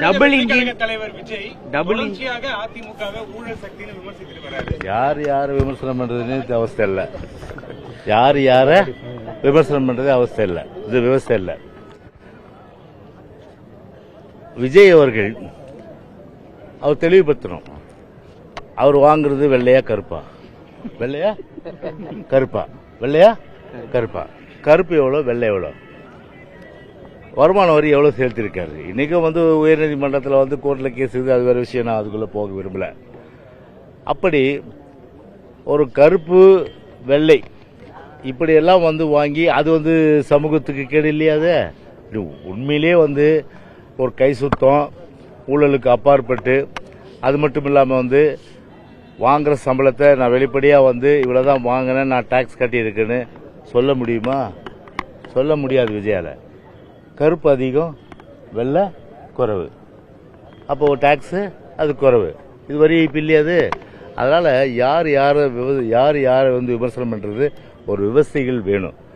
Double engine தலைவர் விஜய் தொடர்ச்சியாக அதிமுகவை ஊழல் சக்தின்னு விமர்சித்துட்டு வராரு. யார் விமர்சனம் பண்றதுன்னு அவஸ்தை இல்லை. யார விமர்சனம் பண்றது அவஸ்தை இல்லை. இது விவசாயம் இல்லை. விஜய் அவர்கள் அவர் தெளிவுபடுத்தணும். அவர் வாங்குறது வெள்ளையா கருப்பா? வெள்ளையா கருப்பா? வெள்ளையா கருப்பா? கருப்பு எவ்வளவு, வெள்ளை எவ்வளவு? வருமான வரி எவ்வளவு செலுத்திருக்காரு? இன்னைக்கும் உயர்நீதிமன்றத்தில் கோர்ட்ல கேஸ் இருக்குது. அது வேற விஷயம். நான் அதுக்குள்ள போக விரும்பல. அப்படி ஒரு கருப்பு வெள்ளை இப்படியெல்லாம் வாங்கி அது சமூகத்துக்கு கேடு இல்லையா? அது உண்மையிலேயே ஒரு கை சுத்தம், ஊழலுக்கு அப்பாற்பட்டு, அது மட்டும் இல்லாம வாங்குற சம்பளத்தை நான் வெளிப்படையா இவ்வளவுதான் வாங்கினேன், நான் டாக்ஸ் கட்டியிருக்கேன்னு சொல்ல முடியுமா? சொல்ல முடியாது. விஜயால கருப்பு அதிகம், வெள்ளை குறைவு. அப்போ டாக்ஸ் அது குறைவு. இது வரி இல்லையாது. அதனால யார் யாரை விமர்சனம் பண்றது ஒரு விவசாயிகள் வேணும்.